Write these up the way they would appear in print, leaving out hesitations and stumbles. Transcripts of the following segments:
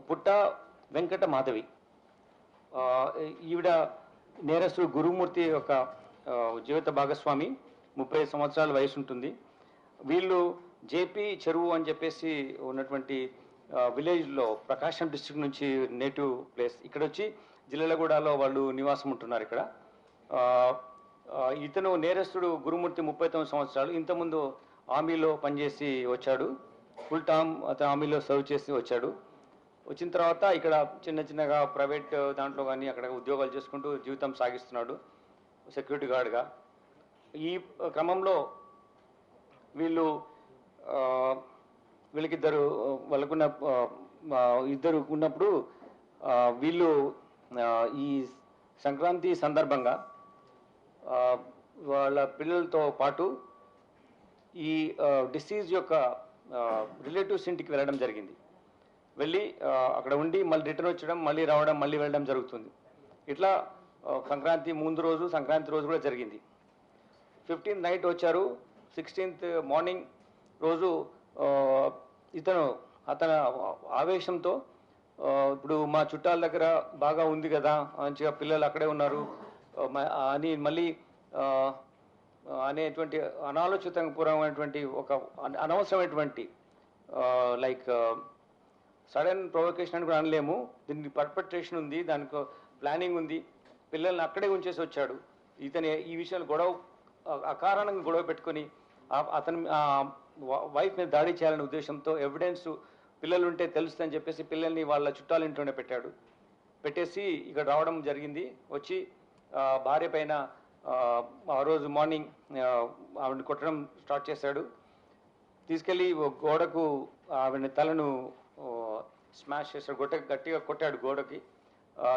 పుట్ట వెంకట మాధవి. ఈవిడ నేరస్తుడు గురుమూర్తి యొక్క జీవిత భాగస్వామి. 30 సంవత్సరాల వయసు ఉంటుంది. వీళ్ళు జేపీ చెరువు అని చెప్పేసి ఉన్నటువంటి విలేజ్లో ప్రకాశం డిస్ట్రిక్ట్ నుంచి నేటివ్ ప్లేస్. ఇక్కడ వచ్చి జిల్లెలగూడలో వాళ్ళు నివాసం ఉంటున్నారు ఇక్కడ. ఇతను నేరస్తుడు గురుమూర్తి 39 సంవత్సరాలు. ఇంతకుముందు ఆర్మీలో పనిచేసి వచ్చాడు. ఫుల్ టర్మ్ అతను ఆర్మీలో సర్వ్ చేసి వచ్చాడు. వచ్చిన తర్వాత ఇక్కడ చిన్న చిన్నగా ప్రైవేట్ దాంట్లో కానీ అక్కడ ఉద్యోగాలు చేసుకుంటూ జీవితం సాగిస్తున్నాడు సెక్యూరిటీ గార్డ్గా. ఈ క్రమంలో వీళ్ళకిద్దరు వాళ్ళకున్న ఇద్దరు ఉన్నప్పుడు వీళ్ళు ఈ సంక్రాంతి సందర్భంగా వాళ్ళ పిల్లలతో పాటు ఈ డిసీజ్ యొక్క రిలేటివ్స్ ఇంటికి వెళ్ళడం జరిగింది. వెళ్ళి అక్కడ ఉండి మళ్ళీ రిటర్న్ వచ్చడం, మళ్ళీ రావడం, మళ్ళీ వెళ్ళడం జరుగుతుంది. ఇట్లా సంక్రాంతి ముందు రోజు, సంక్రాంతి రోజు కూడా జరిగింది. 15th నైట్ వచ్చారు. 16th మార్నింగ్ రోజు అతను ఆవేశంతో ఇప్పుడు మా చుట్టాల దగ్గర బాగా ఉంది కదా, మంచిగా పిల్లలు అక్కడే ఉన్నారు అని మళ్ళీ అనేటువంటి అనాలోచితపూర్వమైనటువంటి ఒక అనవసరమైనటువంటి లైక్ సడన్ ప్రొవొకేషన్ అని కూడా అనలేము. దీనికి పర్పెట్రేషన్ ఉంది, దానికి ప్లానింగ్ ఉంది. పిల్లల్ని అక్కడే ఉంచేసి వచ్చాడు. ఇతను ఈ విషయంలో అకారణంగా గొడవ పెట్టుకొని అతని వైఫ్ మీద దాడి చేయాలనే ఉద్దేశంతో ఎవిడెన్స్ పిల్లలు ఉంటే తెలుస్తుందని చెప్పేసి పిల్లల్ని వాళ్ళ చుట్టాల ఇంట్లోనే పెట్టేసి ఇక్కడ రావడం జరిగింది. వచ్చి భార్య పైన ఆ రోజు మార్నింగ్ ఆవిడని కొట్టడం స్టార్ట్ చేశాడు. తీసుకెళ్ళి గోడకు ఆవిడని తలను స్మాష్ చేశాడు, గట్టిగా కొట్టాడు గోడకి.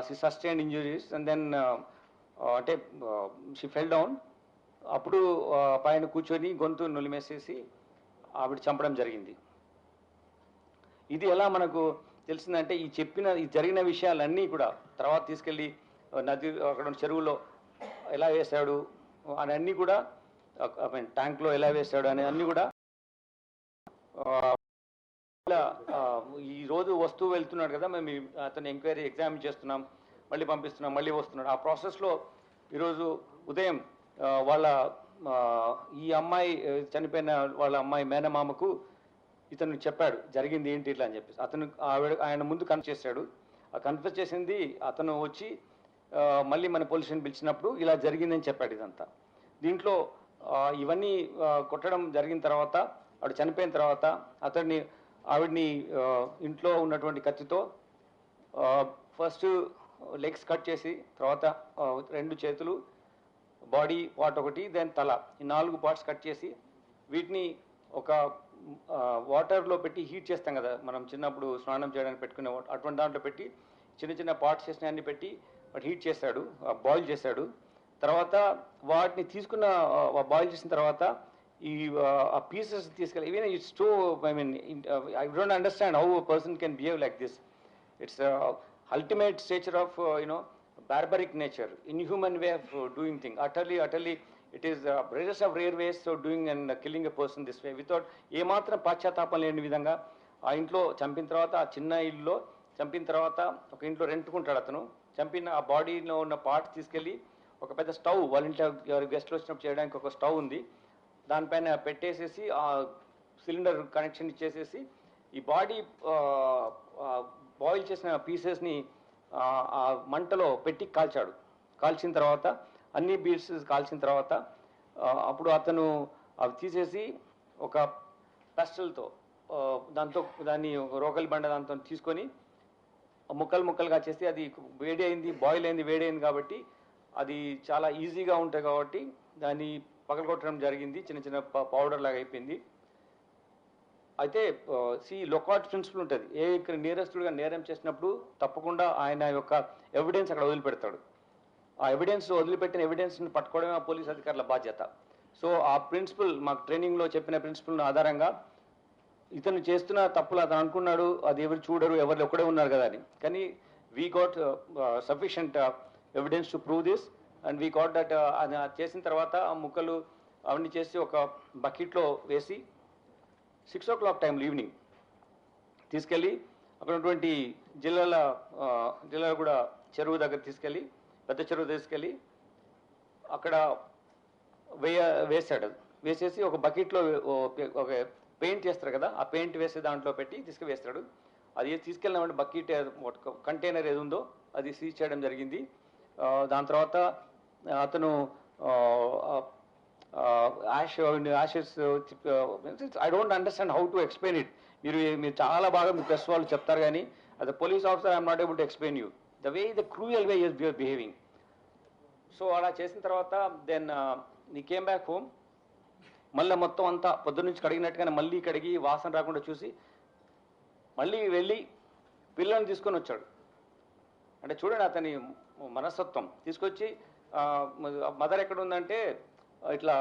She sustained injuries and then అంటే షీ ఫెల్ డౌన్. అప్పుడు పైన కూర్చొని గొంతు నులిమేసేసి ఆవిడ చంపడం జరిగింది. ఇది ఎలా మనకు తెలిసిందంటే ఈ జరిగిన విషయాలన్నీ కూడా తర్వాత తీసుకెళ్ళి నది అక్కడ చెరువులో ఎలా వేశాడు అని అన్నీ కూడా, ట్యాంక్లో ఎలా వేశాడు అనే అన్నీ కూడా ఈ రోజు వస్తువు వెళ్తున్నాడు కదా, మేము అతను ఎంక్వైరీ ఎగ్జామిన్ చేస్తున్నాం, మళ్ళీ పంపిస్తున్నాం, మళ్ళీ వస్తున్నాడు. ఆ ప్రాసెస్లో ఈరోజు ఉదయం వాళ్ళ ఈ అమ్మాయి చనిపోయిన వాళ్ళ అమ్మాయి మేనమామకు ఇతను చెప్పాడు జరిగింది ఏంటి ఇట్లా అని చెప్పేసి. ఆయన ముందు కన్ఫెస్ చేశాడు. ఆ కన్ఫెస్ చేసింది అతను వచ్చి మళ్ళీ మన పోలీస్ స్టేషన్ పిలిచినప్పుడు ఇలా జరిగిందని చెప్పాడు ఇదంతా. దీంట్లో ఇవన్నీ కొట్టడం జరిగిన తర్వాత ఆవిడ చనిపోయిన తర్వాత ఆవిడ్ని ఇంట్లో ఉన్నటువంటి కత్తితో ఫస్ట్ లెగ్స్ కట్ చేసి, తర్వాత 2 చేతులు, బాడీ పార్ట్ ఒకటి, దెన్ తల, ఈ 4 పార్ట్స్ కట్ చేసి వీటిని ఒక వాటర్లో పెట్టి హీట్ చేస్తాం కదా మనం చిన్నప్పుడు స్నానం చేయడానికి పెట్టుకునే అటువంటి దాంట్లో పెట్టి చిన్న చిన్న పార్ట్స్ చేసిన అన్ని పెట్టి వాటి హీట్ చేశాడు, బాయిల్ చేశాడు. తర్వాత వాటిని బాయిల్ చేసిన తర్వాత ఈ పీసెస్ తీసుకెళ్ళి even it's two I don't understand how a person can behave like this. It's ultimate stature of barbaric nature, inhuman way of doing things. Utterly it is rarest of rare ways of doing and killing a person this way without ఏ మాత్రం పశ్చాత్తాపం లేని విధంగా. ఆ ఇంట్లో చంపిన తర్వాత, ఆ చిన్న ఇల్లులో చంపిన తర్వాత ఒక ఇంట్లో రెంట్కుంటాడు అతను. చంపిన ఆ బాడీలో ఉన్న పార్ట్ తీసుకెళ్ళి ఒక పెద్ద స్టవ్, వాళ్ళ ఇంట్లో గెస్ట్లు వచ్చినప్పుడు చేయడానికి ఒక స్టవ్ ఉంది, దానిపైన పెట్టేసేసి ఆ సిలిండర్ కనెక్షన్ ఇచ్చేసేసి ఈ బాడీ బాయిల్ చేసిన పీసెస్ని ఆ మంటలో పెట్టి కాల్చిన తర్వాత అన్ని పీసెస్ కాల్చిన తర్వాత అప్పుడు అతను అవి తీసేసి ఒక పెస్టల్తో దాన్ని రోకలి బండ దాంతో తీసుకొని ముక్కలుగా చేసి, అది వేడి అయింది, బాయిల్ అయింది, వేడి అయింది కాబట్టి అది చాలా ఈజీగా ఉంటుంది కాబట్టి దాన్ని పగలగొట్టడం జరిగింది. చిన్న చిన్న పౌడర్ లాగా అయిపోయింది. అయితే లొకాట్ ప్రిన్సిపల్ ఉంటుంది. నేరస్తుడిగా నేరం చేసినప్పుడు తప్పకుండా ఆయన యొక్క ఎవిడెన్స్ అక్కడ వదిలిపెడతాడు. ఆ వదిలిపెట్టిన ఎవిడెన్స్ని పట్టుకోవడమే ఆ పోలీస్ అధికారుల బాధ్యత. సో ఆ ప్రిన్సిపల్ మాకు ట్రైనింగ్లో చెప్పిన ప్రిన్సిపల్ ఆధారంగా ఇతను చేస్తున్న తప్పులు అతను అనుకున్నాడు, అది ఎవరు చూడరు, ఎవరు ఒక్కడే ఉన్నారు కదా అని. కానీ we got sufficient evidence to prove this and we got that. చేసిన తర్వాత ఆ ముక్కలు అవన్నీ చేసి ఒక బకెట్లో వేసి 6 o'clock టైంలో ఈవినింగ్ తీసుకెళ్ళి అక్కడ ఉన్నటువంటి జిల్లాలో కూడా చెరువు దగ్గర తీసుకెళ్ళి పెద్ద చెరువు తీసుకెళ్ళి అక్కడ వేసాడు. వేసేసి ఒక బకెట్లో ఒక పెయింట్ చేస్తారు కదా, ఆ పెయింట్ వేసే దాంట్లో పెట్టి తీసుకువేస్తాడు. అది తీసుకెళ్ళినామంటే బకెట్ కంటైనర్ ఏది ఉందో అది సీజ్ చేయడం జరిగింది. దాని తర్వాత అతను Ashes I don't understand how to explain it. మీరు చాలా బాగా మీ ప్రెస్ వాళ్ళు చెప్తారు, కానీ as a police officer I'm not able to explain you the way the cruel way you're behaving. So అలా చేసిన తర్వాత దెన్ నీ కేమ్ బ్యాక్ హోమ్. మళ్ళీ మొత్తం అంతా పొద్దున్న నుంచి కడిగినట్టుగానే మళ్ళీ కడిగి వాసన రాకుండా చూసి మళ్ళీ వెళ్ళి పిల్లల్ని తీసుకొని వచ్చాడు. అంటే చూడండి అతని మనస్తత్వం. తీసుకొచ్చి మదర్ ఎక్కడ ఉందంటే ఇట్లా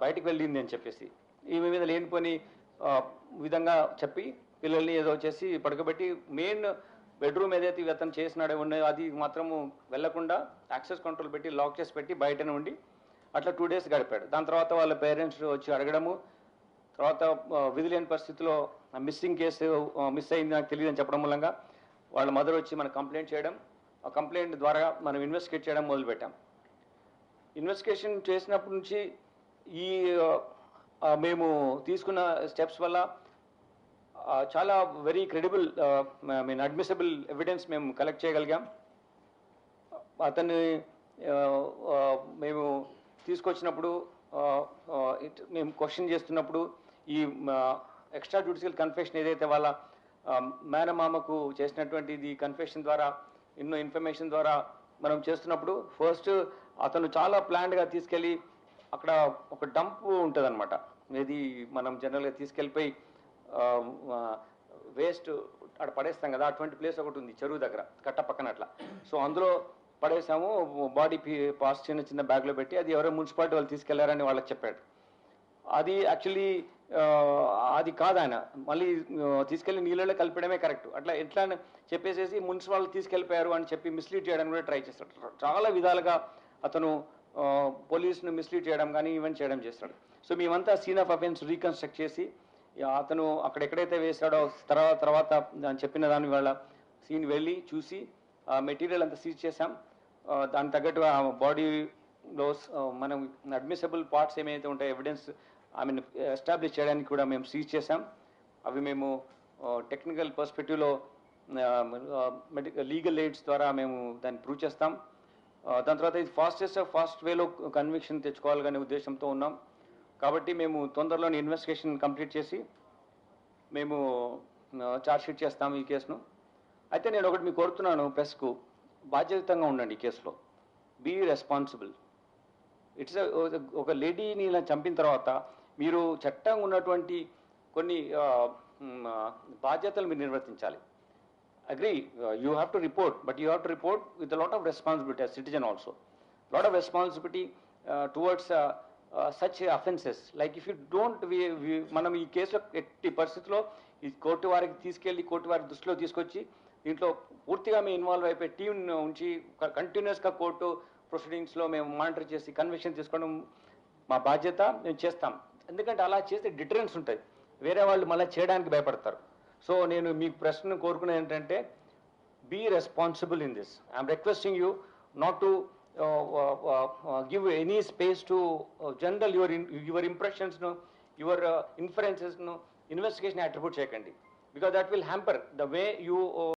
బయటికి వెళ్ళింది అని చెప్పేసి ఈమె మీద లేనిపోని విధంగా చెప్పి పిల్లల్ని ఏదో చేసి పడుకోబెట్టి మెయిన్ బెడ్రూమ్ ఏదైతే అతను చేసినాడో ఉన్నాయో అది మాత్రము వెళ్లకుండా యాక్సెస్ కంట్రోల్ పెట్టి లాక్ చేసి పెట్టి బయటనే ఉండి అట్లా 2 days గడిపాడు. దాని తర్వాత వాళ్ళ పేరెంట్స్ వచ్చి అడగడము, తర్వాత విధి లేని పరిస్థితిలో మిస్సింగ్ కేసు మిస్ అయింది నాకు తెలియదు అని చెప్పడం మూలంగా వాళ్ళ మదర్ వచ్చి మనకు కంప్లైంట్ చేయడం, ఆ కంప్లైంట్ ద్వారా మనం ఇన్వెస్టిగేట్ చేయడం మొదలుపెట్టాం. ఇన్వెస్టిగేషన్ చేసినప్పటి నుంచి ఈ మేము తీసుకున్న స్టెప్స్ వల్ల చాలా వెరీ క్రెడిబుల్ అడ్మిసిబుల్ ఎవిడెన్స్ మేము కలెక్ట్ చేయగలిగాం. అతన్ని మేము తీసుకొచ్చినప్పుడు మేము క్వశ్చన్ చేస్తున్నప్పుడు ఈ ఎక్స్ట్రా జ్యుడిషియల్ కన్ఫెషన్ ఏదైతే వాళ్ళ మేనమామకు చేసినటువంటిది కన్ఫెషన్ ద్వారా ఎన్నో ఇన్ఫర్మేషన్ ద్వారా మనం చేస్తున్నప్పుడు ఫస్ట్ అతను చాలా ప్లాన్డ్గా తీసుకెళ్ళి అక్కడ ఒక డంప్ ఉంటుంది అనమాట. ఇది మనం జనరల్గా తీసుకెళ్ళిపోయి వేస్ట్ అక్కడ పడేస్తాం కదా, అటువంటి ప్లేస్ ఒకటి ఉంది చెరువు దగ్గర కట్ట పక్కన అట్లా. సో అందులో పడేసాము, బాడీ పార్ట్స్ చిన్న చిన్న బ్యాగ్లో పెట్టి. అది ఎవరో మున్సిపాలిటీ వాళ్ళు తీసుకెళ్లారని వాళ్ళకి చెప్పాడు. అది యాక్చువల్లీ అది కాదు, ఆయన మళ్ళీ తీసుకెళ్లి నీళ్ళలో కలిపడమే కరెక్ట్. అట్లా ఎట్లా చెప్పేసేసి మున్సిపాలిటీ తీసుకెళ్ళిపోయారు అని చెప్పి మిస్లీడ్ చేయడానికి కూడా ట్రై చేస్తాడు. చాలా విధాలుగా అతను పోలీసును మిస్లీడ్ చేయడం కానీ ఈవెంట్ చేయడం చేస్తాడు. సో మేమంతా సీన్ ఆఫ్ అఫెన్స్ రీకన్స్ట్రక్ట్ చేసి అతను అక్కడ ఎక్కడైతే వేశాడో తర్వాత చెప్పిన దాని వల్ల సీన్ వెళ్ళి చూసి ఆ మెటీరియల్ అంతా సీజ్ చేసాం. దానికి తగ్గట్టు ఆ బాడీలో మనం అడ్మిసిబుల్ పార్ట్స్ ఏమైతే ఉంటాయో ఎవిడెన్స్ ఎస్టాబ్లిష్ చేయడానికి కూడా మేము సీజ్ చేసాం. అవి మేము టెక్నికల్ పర్స్పెక్టివ్లో లీగల్ ఎయిడ్స్ ద్వారా మేము దాన్ని ప్రూవ్ చేస్తాం. దాని తర్వాత ఇది ఫాస్ట్ వేలో కన్విక్షన్ తెచ్చుకోవాలనే ఉద్దేశంతో ఉన్నాం. కాబట్టి మేము తొందరలోనే ఇన్వెస్టిగేషన్ కంప్లీట్ చేసి మేము ఛార్జ్షీట్ చేస్తాము ఈ కేసును. అయితే నేను ఒకటి మీకు కోరుతున్నాను, ప్రెస్కు బాధ్యతంగా ఉండండి ఈ కేసులో. Be responsible. ఇట్స్ ఒక లేడీని ఇలా చంపిన తర్వాత మీరు చట్టంగా ఉన్నటువంటి కొన్ని బాధ్యతలు మీరు నిర్వర్తించాలి. Agree, you have to report, but you have to report with lot of responsibility as citizen also. Lot of responsibility towards such offenses. Like if you don't, మనం ఈ కేసులో ఎట్టి పరిస్థితిలో ఈ కోర్టు వారికి తీసుకెళ్లి కోర్టు వారి దృష్టిలో తీసుకొచ్చి దీంట్లో పూర్తిగా మేము ఇన్వాల్వ్ అయిపోయి టీం ఉంచి కంటిన్యూస్గా కోర్టు ప్రొసీడింగ్స్లో మేము మానిటర్ చేసి కన్విక్షన్ తీసుకోవడం మా బాధ్యత, మేము చేస్తాం. ఎందుకంటే అలా చేస్తే డిటరెన్స్ ఉంటుంది, వేరే వాళ్ళు మళ్ళీ చేయడానికి భయపడతారు. సో నేను మీ ప్రశ్న కోరుకునేది ఏంటంటే be responsible in this. I'm requesting you not to give any space to general your impressions, no, your inferences, no, investigation attribute chekandi, because that will hamper the way you